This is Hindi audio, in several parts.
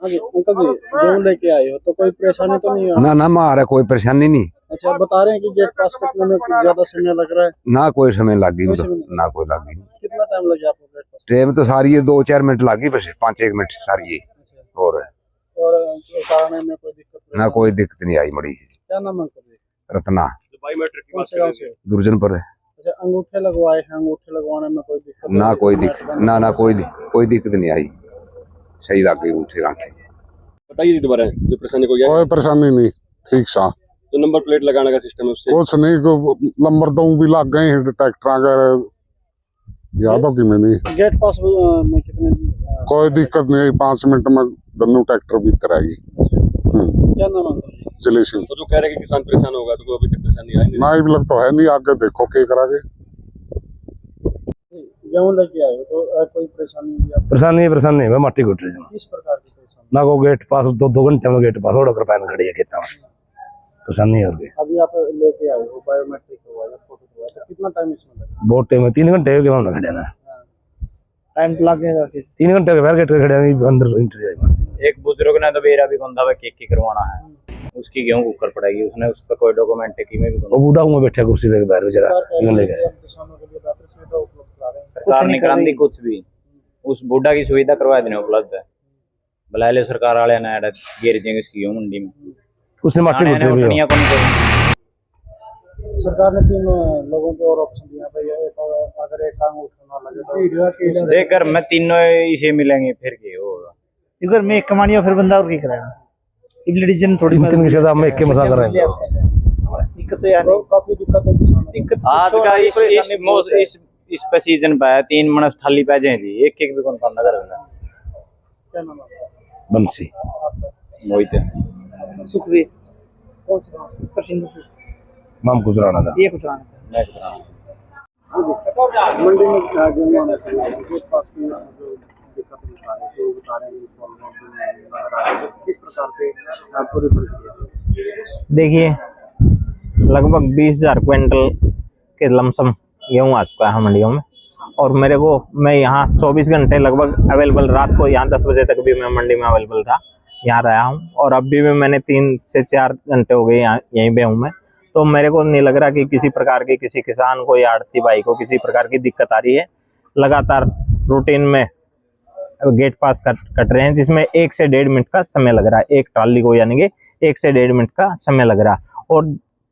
हाँ जी अंकल जी, गेहूं लेके आए हो तो कोई परेशानी तो नहीं है? ना ना मारा कोई परेशानी नहीं। अच्छा, आप बता रहे हैं कि गेट पास करने में कुछ ज्यादा समय लग रहा है? ना कोई समय लगी कोई समय नहीं। ना कोई लगी। कितना टाइम लग गया आपको गेट पास? टाइम तो सारी है 2-4 मिनट लगी, बस 5-1 मिनट सारी है। अच्छा, और उतारने में कोई दिक्कत? ना कोई दिक्कत नहीं आई मड़ी। क्या नाम है अंकल जी? रत्ना कौन से गाँव से? दुर्जनपुर। अच्छा, अंगूठे लगवाए हैं, अंगूठे लगवाने में कोई दिक्कत? ना कोई दिक्कत, ना कोई दिक्कत नहीं आई, सही लग गई उठे गांठे। बताइए दोबारा जो परेशानी को कोई परेशानी नहीं, ठीक सा। तो नंबर प्लेट लगाने का सिस्टम है उससे कुछ नहीं, नंबर तो भी लग गए हैं ट्रैक्टर यादों की में नहीं। गेट पास में कितने? कोई दिक्कत नहीं, 5 मिनट में दोनों ट्रैक्टर भीतर आएगी। क्या नाम है? चले सिंह। तो जो कह रहे हैं कि किसान परेशान होगा, तो कोई अभी तक परेशानी आई नहीं। ना भी लग तो है नहीं, आगे देखो क्या करागे। गेहूं लेके आए हो तो कोई परेशानी नहीं है? परेशानी है, मैं माटी घुट रही हूँ। किस प्रकार की परेशानी? ना को गेट पास 2 घंटे में गेट पास और पैन खड़ी है खेता में, परेशानी है। अभी आप लेके आए हो, बायोमेट्रिक हुआ या फोटो हुआ, तो कितना टाइम इसमें लगेगा? बहुत टाइम में 3 घंटे हो गए हम खड़े ना। टाइम तो लगेगा फिर 3 घंटे के बाहर गेट पे खड़े हैं, अंदर एंट्री है। एक बुजुर्ग ने तो बेरा भी बंधा हुआ केक की करवाना है, उसकी गेहूं कुकर पड़ेगी, उसने उस पर कोई डॉक्यूमेंट की में भी वो बूढ़ा हूँ मैं बैठा कुर्सी पे बाहर बेचारा लेके। किसानों के लिए बेहतर सुविधा उपलब्ध करा रहे हैं। सरकार ने करांदी कुछ भी, उस बूढ़ा की सुविधा करवा देने उपलब्ध है। बुला ले सरकार वाले ने गिर जाएंगे इसकी गेहूं मंडी में, उसने माटी घुट रही है। सरकार ने 3 लोगों के और ऑप्शन दिया भाई, अगर एक काम उठाना लगे तो जेकर मैं तीनों इसे मिलेंगे फिर क्या होगा। इधर में एक कमानिया फिर बंदा और की कराएगा, इब्लिडिजन थोड़ी 3 के साथ हम एक के मसा कर रहे हैं। दिक्कत है यानी, काफी दिक्कत है किसानों दिक्कत आज का इस पे सीजन पे 3 मनस थाली पे जाए जी, एक भी कौन काम नगर है। क्या नाम है? बंसी मोहित सुखवीर। कौन सा गाँव? प्रसिंदु माम गुजराना था। ये कुछ मंडी में गेहूं आने से गेट पास की जो दिक्कत बता रहे हैं, तो बता रहे हैं इस वाले किस प्रकार से पूरी प्रक्रिया? देखिए, लगभग 20,000 क्विंटल के लमसम गेहूँ आ चुका है मंडियों में, और मैं यहाँ 24 घंटे लगभग अवेलेबल, रात को यहाँ 10 बजे तक भी मैं मंडी में अवेलेबल था, यहाँ रहा हूँ। और अभी भी मैंने 3 से 4 घंटे हो गए यहाँ यहीं पे हूँ मैं। तो मेरे को नहीं लग रहा कि किसी प्रकार की किसी किसान को या आड़ती भाई को किसी प्रकार की दिक्कत आ रही है। लगातार रूटीन में गेट पास कट रहे हैं, जिसमें 1 से 1.5 मिनट का समय लग रहा है एक ट्राली को, यानी कि 1 से 1.5 मिनट का समय लग रहा है। और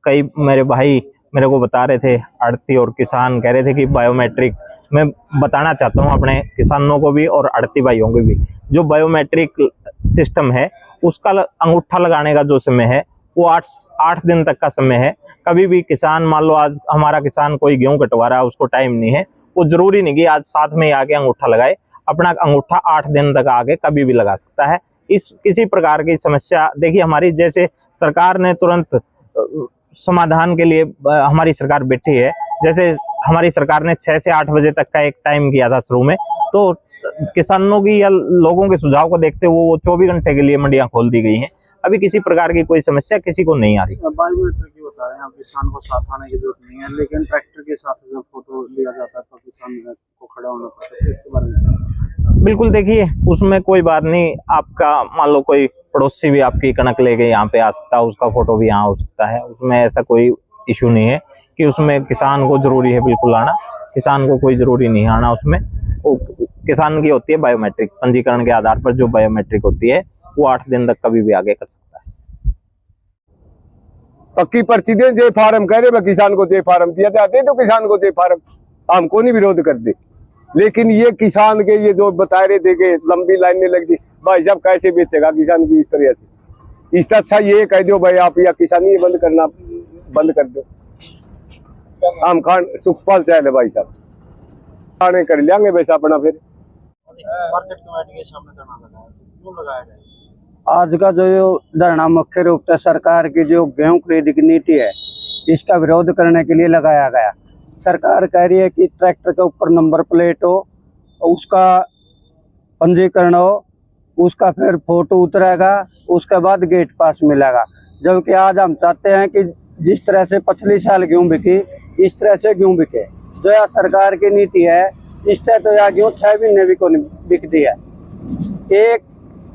कई मेरे भाई मेरे को बता रहे थे, आड़ती और किसान कह रहे थे कि बायोमेट्रिक, मैं बताना चाहता हूं अपने किसानों को भी और आड़ती भाइयों को भी, जो बायोमेट्रिक सिस्टम है उसका अंगूठा लगाने का जो समय है वो 8 दिन तक का समय है। कभी भी किसान, मान लो आज हमारा किसान कोई गेहूं कटवा रहा है, उसको टाइम नहीं है, वो जरूरी नहीं कि आज साथ में आके अंगूठा लगाए, अपना अंगूठा 8 दिन तक आगे कभी भी लगा सकता है। इस किसी प्रकार की समस्या, देखिए हमारी जैसे सरकार ने तुरंत समाधान के लिए हमारी सरकार बैठी है। जैसे हमारी सरकार ने 6 से 8 बजे तक का एक टाइम किया था शुरू में, तो किसानों की या लोगों के सुझाव को देखते हुए वो 24 घंटे के लिए मंडियां खोल दी गई हैं। अभी किसी प्रकार की कोई समस्या किसी को नहीं आ रही। बायोमेट्रिक की बता रहे हैं आप, किसान को साथ आने की जरूरत नहीं है, लेकिन ट्रैक्टर के साथ जब फोटो लिया जाता है तो किसान को खड़ा होना पड़ता है, इसके बारे में? बिल्कुल, देखिए उसमें कोई बात नहीं। आपका मान लो कोई पड़ोसी भी आपकी कणक लेके यहाँ पे आ सकता है, उसका फोटो भी यहाँ हो सकता है, उसमें ऐसा कोई इशू नहीं है कि उसमें किसान को जरूरी है बिल्कुल आना। किसान को कोई जरूरी नहीं आना उसमें। वो किसान की होती है बायोमेट्रिक, पंजीकरण के आधार पर जो बायोमेट्रिक होती है वो 8 दिन तक कभी भी आगे कर सकता है। पक्की पर्ची दे, जे फार्म कह रहे किसान को जे फार्म दिया जाते तो किसान को जे फार्म, हमको नहीं विरोध कर दे। लेकिन ये किसान के ये जो बता रहे थे कि लंबी लाइनें लग दी, भाई साहब कैसे बेचेगा किसान की इस तरह से? इससे अच्छा ये कह दो भाई आप या किसानी बंद करना बंद कर दो। हम खान सुखपाल चाहे भाई साहब खाने कर लेंगे वैसा अपना। फिर मार्केट कमेटी के सामने धरना लगाया, क्यों लगाया गया? आज का जो धरना मुख्य रूप से सरकार की जो गेहूं खरीद की नीति है इसका विरोध करने के लिए लगाया गया। सरकार कह रही है कि ट्रैक्टर के ऊपर नंबर प्लेट हो, उसका पंजीकरण हो, उसका फिर फोटो उतरेगा, उसके बाद गेट पास मिलेगा। जबकि आज हम चाहते हैं कि जिस तरह से पिछले साल गेहूं बिकी इस तरह से गेहूं बिके। जो यह सरकार की नीति है इस तरह तो यह गेहूं 6 महीने भी को बिकती है। एक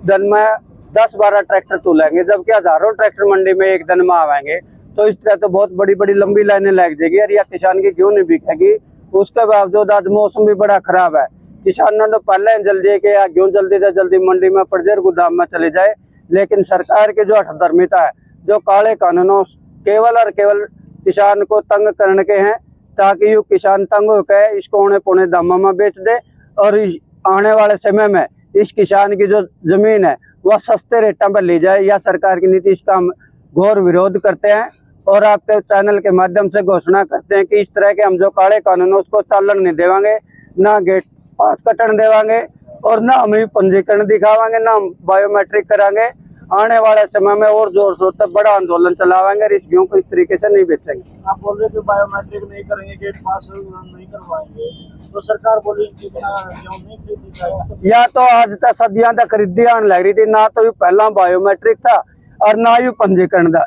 दिन में 10-12 ट्रैक्टर तुलेंगे, जबकि हजारों ट्रैक्टर मंडी में एक दिन में आवेंगे। तो इस तरह तो बहुत बड़ी बड़ी लंबी लाइनें लग जाएगी और या किसान की गेहूं नहीं बिकेगी। उसके बावजूद आज मौसम भी बड़ा खराब है। किसानों ने पहले जल्दी कि गेहूं जल्दी से जल्दी मंडी में पड़ जाए, गोदाम में चले जाए, लेकिन सरकार की जो हठधर्मिता है, जो काले कानूनों केवल और केवल किसान को तंग करने के हैं, ताकि ये किसान तंग होकर इसको औने पौने दामों में बेच दे और आने वाले समय में इस किसान की जो जमीन है वह सस्ते रेटों पर ली जाए। या सरकार की नीति इसका हम घोर विरोध करते हैं और आपके चैनल के माध्यम से घोषणा करते हैं कि इस तरह के हम जो काले कानून उसको चालन नहीं देवांगे, ना गेट पास कटन देवांगे और ना हम पंजीकरण दिखावांगे, ना हम बायोमेट्रिक करांगे। आने वाले समय में और जोर शोर तक बड़ा आंदोलन चलावाएंगे और इस गेहूं को इस तरीके से नहीं बेचेंगे। आप बोल रहे हो कि बायोमेट्रिक नहीं करेंगे, गेट पास नहीं करवाएंगे, तो सरकार बोली कि बिना गेहूं नहीं खरीदी जाएगी। या तो आज तक सदियां तक खरीदी आने लग रही थी, ना तो ये पहला बायोमेट्रिक था और ना ही पंजीकरण था।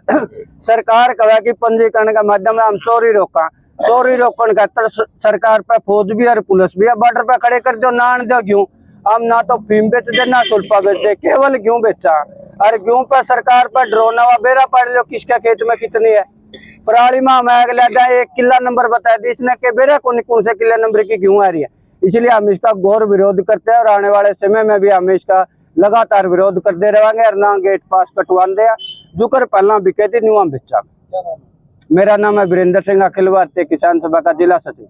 सरकार कहे कि पंजीकरण के माध्यम से हम चोरी रोका, चोरी रोकने का सरकार पे फौज भी और पुलिस भी है, बॉर्डर पे खड़े कर दो, ना आने दो गेहूं। हम ना तो फीम बेच दे ना सुल्फा बेच दे, केवल गेहूं बेचा। और गेहूं पर सरकार पर ड्रोन हुआ बेरा पड़ लो किसका खेत में कितनी है। पराली में हम एक किला नंबर बता दी इसने के बेरा कौन से किला नंबर की गेहूं आ रही है। इसलिए हम इसका घोर विरोध करते हैं और आने वाले समय में भी हम इसका लगातार विरोध करते रहेंगे और ना गेट पास कटवान दिया जो कर पहला बिके थी न्यू हम बेचा। मेरा नाम है वीरेंद्र सिंह, अखिल भारतीय किसान सभा का जिला सचिव।